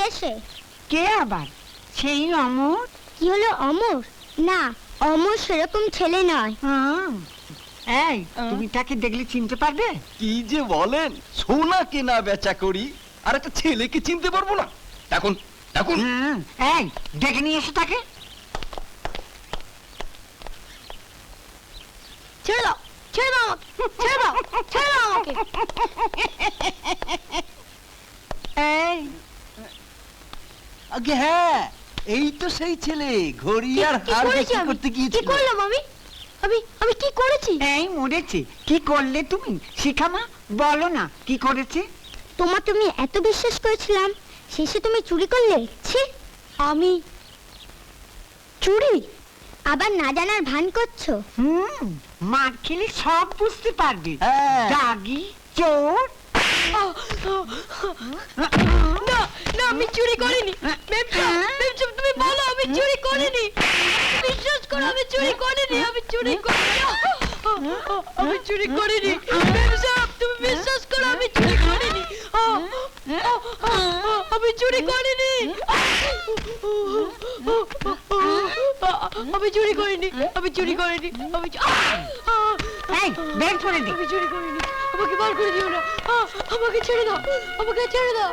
এসে? কে আবার? সেই অমর? কি হলো অমর? না, অমর সেরকম ছেলে নয়। এই, তুমি তাকে দেখলে চিনতে পারবে? কি যে বলেন, সোনা কেনা বেচা করি আর একটা ছেলেকে চিনতে পারবো না? এখন এখন এই, ডেকে নিয়ে এসো তাকে। ছেড়ে দাও, ছেড়ে দাও আমাকে, ছেড়ে দাও, ছেড়ে দাও আমাকে। এই, আগে হ্যাঁ, এই তো সেই ছেলে ঘড়ি আর কি হার করেছি বিক্রি আমি? করতে কি গিয়েছিল। করলাম আমি? আমি কি করেছি? এই মরেছে। কি করলে তুমি? শিখামা, বলো না কি করেছে? তুমি এত বিশ্বাস করেছিলাম, শেষে তুমি চুরি করলে? ছি! আমি চুরি? আবার না জানার ভান করছো? মার খেলে সব বুঝতে পারবে। হ্যাঁ। দাগি, চোর। না না, আমি চুরি করিনি। তুমি বলো আমি চুরি করিনি। বিশ্বাস করো আমি চুরি করিনি। আমি চুরি করিনি। আমি চুরি করিনি। তুমি বিশ্বাস করো আমি চুরি করিনি। আমি চুরি করিনি। আমি চুরি করিনি। আমি চুরি করিনি। এই, বের করে দে। আমি চুরি করিনি। আমাকে বার করে দিও না। আমাকে ছেড়ে দাও। আমাকে ছেড়ে দাও।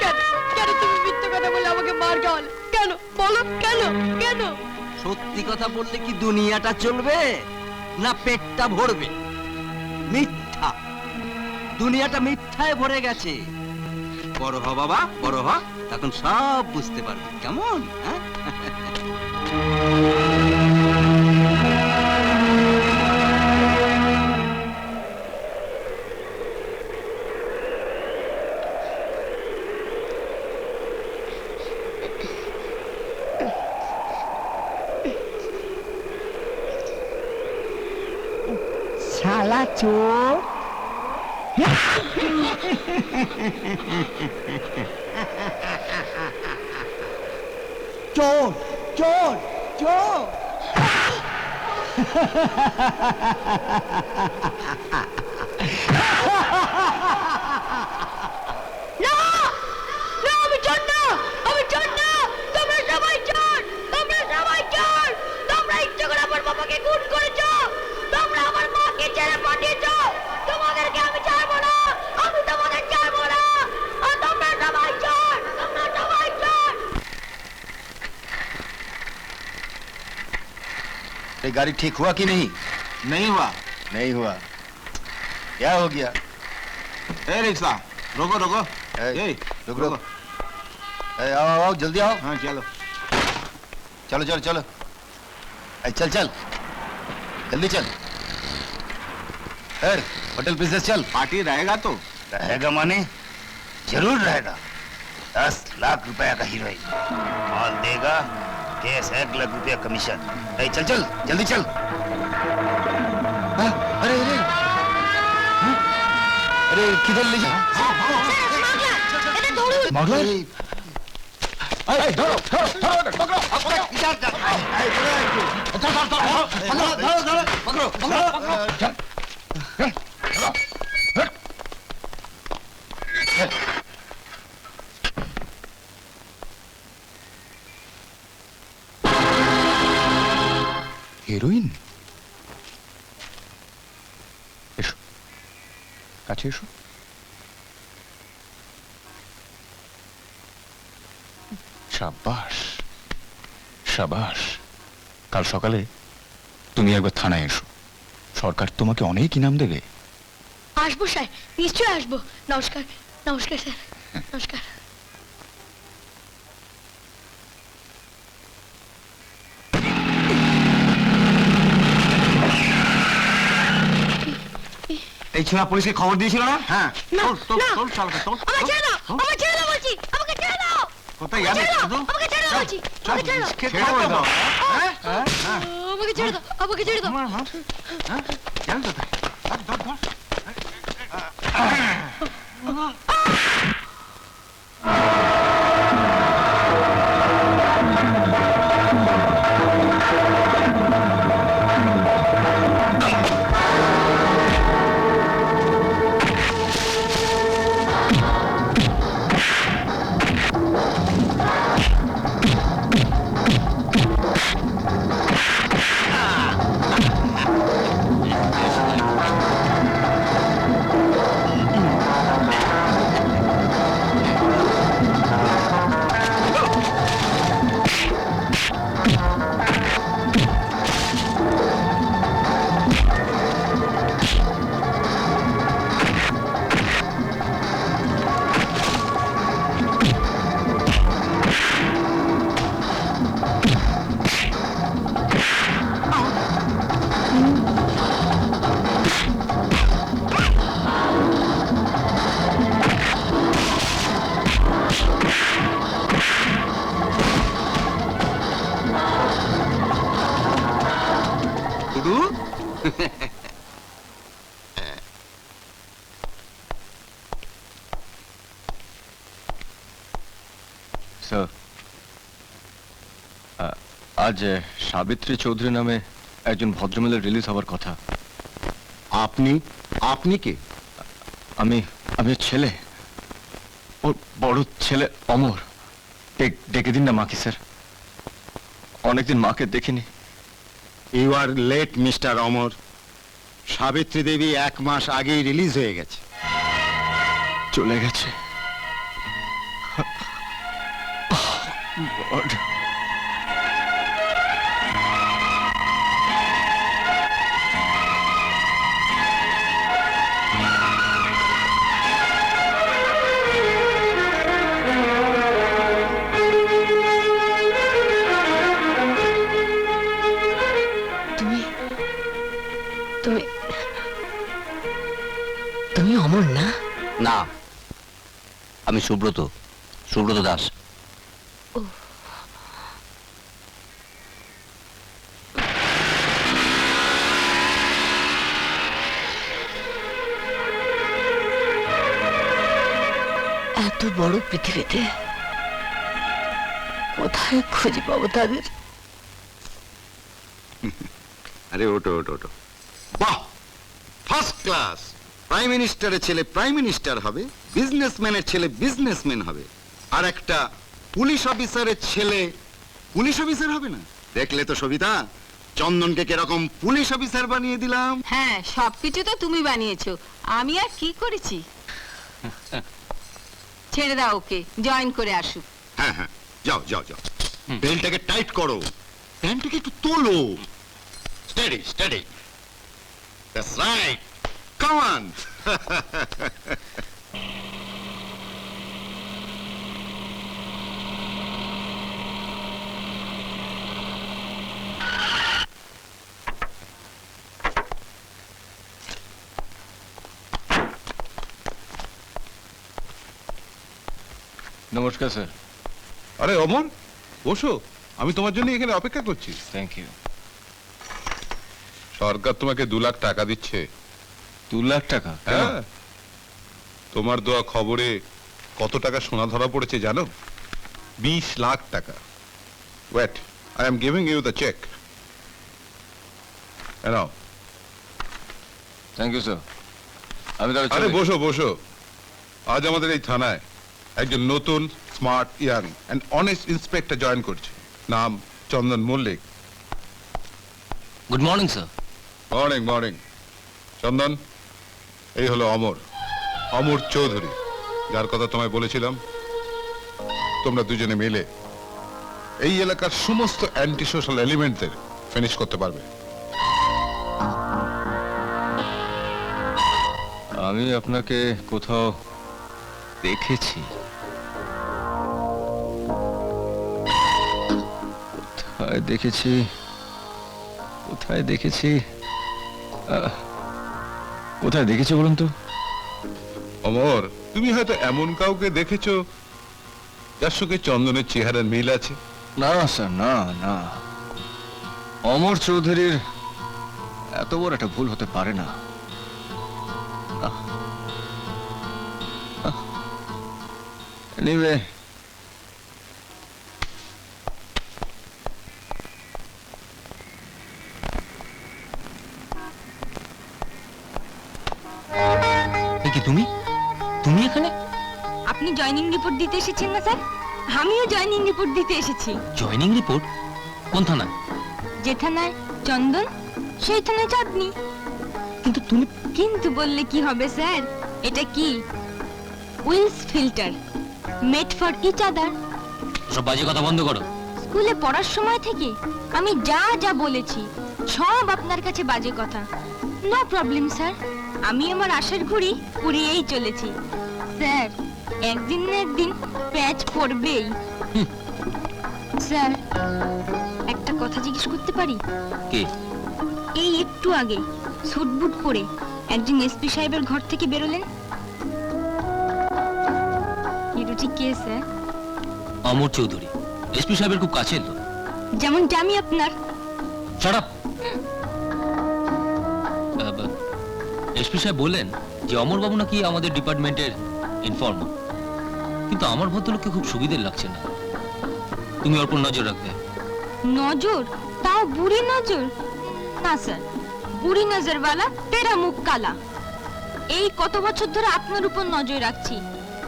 কেন কেন তুমি মিথ্যে কথা বলে আমাকে মার খাওয়ালে? কেন বলো, কেন কেন? সত্যি কথা বললে কি দুনিয়াটা চলবে না পেটটা ভরবে? মিথ্যা, দুনিয়াটা মিথ্যায় ভরে গেছে। বড় হ বাবা, বড় হ, তখন সব বুঝতে পারবি। কেমন? হ্যাঁ, শালা চোর। চোর, চোর, চোর। না না, আমি চোর না। আমি চোর না। তোমরা সবাই চোর। তোমরা সবাই চোর। তোমরা ইচ্ছে করে আমার বাবাকে খুন করেছো। তোমরা আমার মাকে ছেড়ে পাঠিয়েছো। তোমাদেরকে আমি ছাড়বো না। আমি তোমাদের ছাড়বো না। আর তোমরা সবাই চোর। তোমরা সবাই চোর। ये गाड़ी ठीक हुआ कि नहीं? नहीं हुआ। नहीं हुआ। क्या हो गया? ए रिक्शा, रोको रोको। ए, ए, रुक रुक। ए, आओ आओ जल्दी आओ। हाँ चलो। चलो चलो चलो। ए, चल चल जल्दी चल। ए, होटल बिजनेस चल। पार्टी रहेगा तो? रहेगा माने जरूर रहेगा। 10 लाख रुपया का हीरोइन माल देगा, केस 1 लाख रुपया कमीशन। ए, चल चल जल्दी चल। हाँ, अरे अरे हाँ? अरे किधर ले जा? এটা ধরুন। मगलर? धरो धरो धरो पकड़ो पकड़ो इधर चल पकड़ो पकड़ो पकड़ो। হিরোইন? এসো কাছে এসো। সাবাস সাবাস। কাল সকালে তুমি একবার থানায় এসো, সরকার তোমাকে অনেক ইনাম দেবে। আসবো স্যার, নিশ্চয়ই আসবো। নমস্কার। নমস্কার স্যার। নমস্কার। এই ছেলে পুলিশকে খবর দিয়েছিল না? হ্যাঁ। না, তোল না। তোল চালাতে তোল। আমাকে ছেড়ে দাও। আমাকে ছেড়ে দাও বলছি। আমাকে ছেড়ে দাও। কোথায় আমাকে যাবে? ছেড়ে দাও। দাদু? আমাকে ছেড়ে দাও বলছি। আমাকে ছেড়ে দাও। ছেড়ে দাও। হ্যাঁ? হ্যাঁ? আমাকে ছেড়ে দাও। আমাকে ছেড়ে দাও। হ্যাঁ? চল তো। ধর ধর। স্যার আজ সাবিত্রী চৌধুরী নামে একজন ভদ্রমহিলার রিলিজ হওয়ার কথা। আপনি আপনি কে? আমি আমি ওর ছেলে, ওর বড় ছেলে অমর। ডেকে দিন না মাকে স্যার, অনেকদিন মাকে দেখিনি। ইউ আর লেট মিস্টার অমর। সাবিত্রী দেবী 1 মাস আগেই রিলিজ হয়ে গেছে। চলে গেছে। God! তুমি তুমি তুমি অমর না? না, আমি সুব্রত, সুব্রত দাস। এত বড় পৃথিবীতে কোথায় খুঁজে পাবো তাদের? আরে ওটো ওটো ওটো, বাহ, ফার্স্ট ক্লাস। প্রাইম মিনিস্টারের ছেলে প্রাইম মিনিস্টার হবে, বিজনেসম্যানের ছেলে বিজনেসম্যান হবে, আর একটা পুলিশ অফিসারের ছেলে পুলিশ অফিসার হবে না? দেখলে তো সবিতা, চন্দনকে কিরকম পুলিশ অফিসার বানিয়ে দিলাম। হ্যাঁ, সবকিছু তো তুমি বানিয়েছো, আমি আর কি করেছি? ছেড়ে দাও ওকে, জয়েন করে আসুক। হ্যাঁ হ্যাঁ, যাও যাও যাও, বেলটাকে টাইট করো, প্যান্টটাকে একটু তোলো। Steady steady, that's right, come on. নমস্কার স্যার। আরে অমর, বসো, আমি তোমার জন্য এখানে অপেক্ষা করছি। Thank you. সরকার তোমাকে 2 লাখ টাকা দিচ্ছে। 2 লাখ টাকা? হ্যাঁ, তোমার দেওয়া খবরে কত টাকা সোনা ধরা পড়েছে জানো? 20 লাখ টাকা। Wait, I am giving you the cheque. নাও। Thank you sir. আমি তাহলে আরে চলি। বসো বসো, আজ আমাদের এই থানায় একজন নতুন smart young and honest inspector join করছে। নাম Chandan Mallick. Good morning sir. Morning morning. Chandan, এই হলো অমর, অমর চৌধুরী, যার কথা তোমায় বলেছিলাম। তোমরা দুজনে মিলে এই এলাকার সমস্ত অ্যান্টি সোশ্যাল এলিমেন্টদের ফিনিশ করতে পারবে। আমি আপনাকে কোথাও দেখেছি। কোথায় দেখেছি, কোথায় দেখেছি, কোথায় দেখেছি বলুন তো? অমর, তুমি হয়তো এমন কাউকে দেখেছো যার সঙ্গে চন্দনের চেহারার মিল আছে। না স্যার, না না, অমর চৌধুরীর এত বড় একটা ভুল হতে পারে না। এনিওয়ে, কি তুমি তুমি এখানে? আপনি জয়েনিং রিপোর্ট দিতে এসেছেন না স্যার? আমিও জয়েনিং রিপোর্ট দিতে এসেছি। Joining report? কোন থানা? যে থানায় চন্দন, সেই থানায় চাঁদনি। কিন্তু তুমি কিন্তু বললে কি হবে স্যার? এটা কি Wills filter, made for each other. সব বাজে কথা বন্ধ করো। স্কুলে পড়ার সময় থেকে আমি যা যা বলেছি সব আপনার কাছে বাজে কথা। নো প্রবলেম স্যার, আমি আমার আশার ঘুড়ি উড়িয়েই চলেছি। স্যার, একদিন না একদিন প্যাচ পড়বেই। স্যার, একটা কথা জিজ্ঞেস করতে পারি? কি? এই একটু আগে স্যুট বুট পরে একজন এসপি সাহেবের ঘর থেকে বেরোলেন, এরুচি কে স্যার? অমর চৌধুরী, এসপি সাহেবের খুব কাছের লোক। যেমনটা আমি আপনার। Shut up. এসপি সাহেব বললেন যে অমর বাবু নাকি আমাদের ডিপার্টমেন্টের ইনফর্মার, কিন্তু আমার ভদ্রলোককে খুব সুবিধের লাগছে না। তুমি ওর উপর নজর রাখবে। নজর? তাও বুড়ি নজর? না স্যার, বুড়ি নজরওয়ালা তেরা মুখ কালা। এই কত বছর ধরে আপনার উপর নজর রাখছি,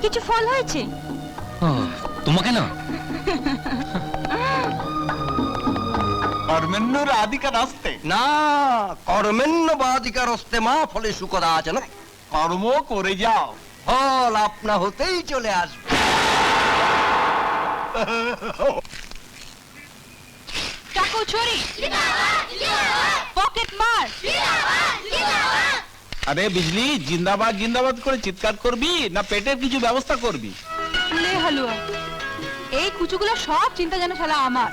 কিছু ফল হয়েছে? তোমাকে না, না কর্মেণ্য বাধিকার অস্তে মা ফলে সুকদাচন। কর্ম করে যাও, ফল আপনা হতেই চলে আসবে। চাকু ছুরি, পকেট মার। আরে বিজলি জিন্দাবাদ জিন্দাবাদ করে চিৎকার করবি না পেটের কিছু ব্যবস্থা করবি? ফুলে হালুয়া, এই কুচুগুলো সব চিন্তা যেন শালা আমার।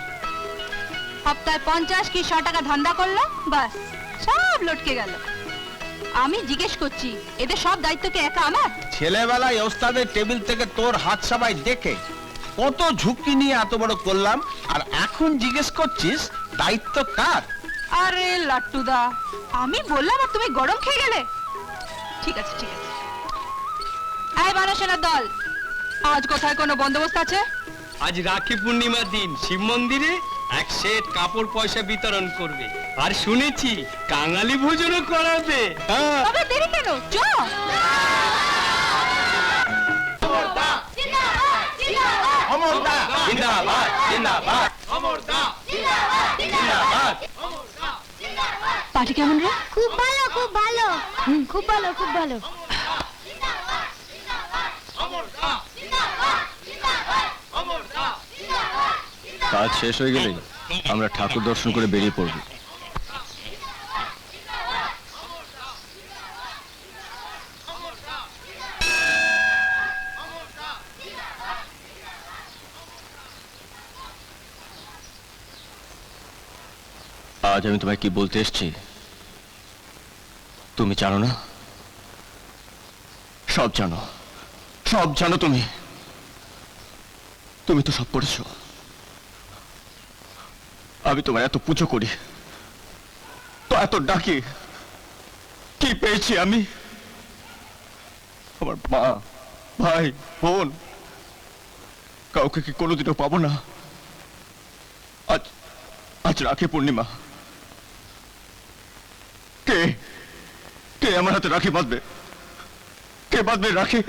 সপ্তাহে 50 কি 100 টাকা ধান্দা করলো, বাস সব লটকে গেল। আমি জিজ্ঞেস করছি, এদের সব দায়িত্ব কি একা আমার? ছেলেবেলায় ওস্তাদের টেবিল থেকে তোর হাত সাবাই দেখে কত ঝুঁকি নিয়ে এত বড় করলাম, আর এখন জিজ্ঞেস করছিস দায়িত্ব কার? আরে লাট্টুদা, আমি বললাম আর তুমি গরম খেয়ে গেলে। ঠিক আছে ঠিক আছে। এই বানাসেনার দল, আজ কোথায় কোনো বন্দোবস্ত আছে? আজ রাখি পূর্ণিমার দিন শিব মন্দিরে এক সেট কাপড় পয়সা বিতরণ করবে, আর শুনেছি কাঙালি ভোজনও করাবে। তবে দেরি কেন, চল। জিন্দাবাদ জিন্দাবাদ জিন্দাবাদ। পার্টি কেমন রে? খুব ভালো খুব ভালো খুব ভালো খুব ভালো। কাজ শেষ হয়ে গেলেই আমরা ঠাকুর দর্শন করে বেরিয়ে পড়ব। আজ আমি তোমায় কি বলতে এসেছি তুমি জানো না? সব জানো, সব জানো তুমি। তুমি তো সব পড়েছো। আমি তোমার এত পুজো করি, তো এত ডাকি, কি পেয়েছি আমি? আমার মা, ভাই, বোন, কাউকে কি কোনোদিনও পাবো না? আজ আজ রাখি পূর্ণিমা, কে কে আমার হাতে রাখি বাঁধবে? কে বাঁধবে রাখি?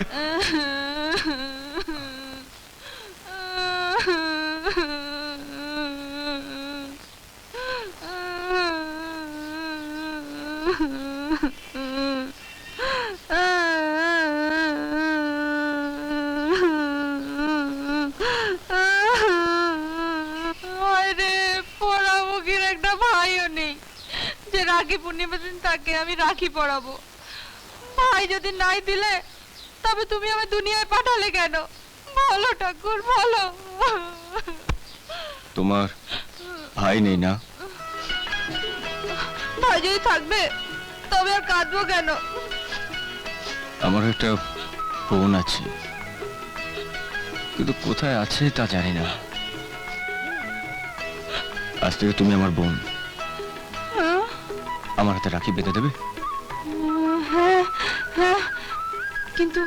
রাখি পূর্ণিমার দিন তাকে আমি রাখি পরাবো। ভাই যদি নাই দিলে, তবে তুমি আমার দুনিয়ায় পাঠালে কেন? বলো ঠাকুর বলো। তোমার ভাই নেই না? ভাই যদি থাকবে তবে আর কাঁদবো কেন? আমার একটা বোন আছে, কিন্তু কোথায় আছে তা জানি না। আজ থেকে তুমি আমার বোন, আমার হাতে রাখি বেঁধে দেবে? হ্যাঁ হ্যাঁ, কিন্তু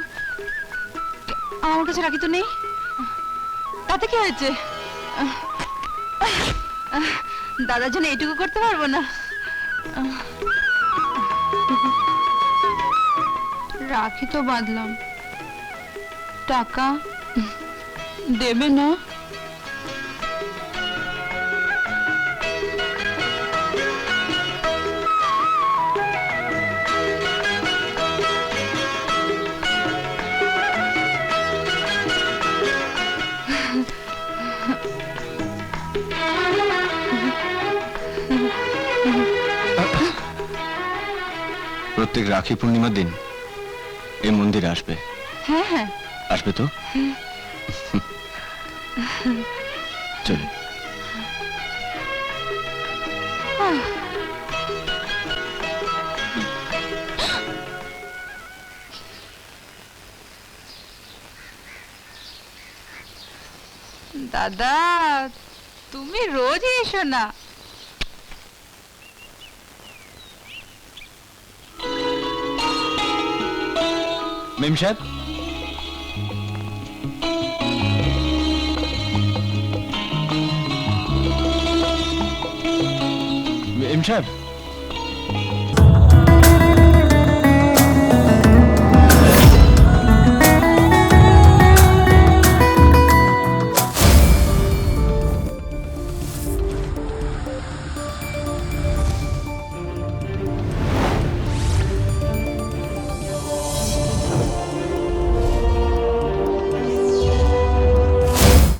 আমার কাছে রাখি তো নেই। তাতে কি হয়েছে? দাদার জন্য এইটুকু করতে পারবো না? রাখি তো বাঁধলাম, টাকা দেবে না? প্রত্যেক রাখি পূর্ণিমার দিন এই মন্দিরে আসবে? হ্যাঁ হ্যাঁ আসবে তো? চলো। দাদা তুমি রোজই এসো না। মেম সাহেব, সাহেব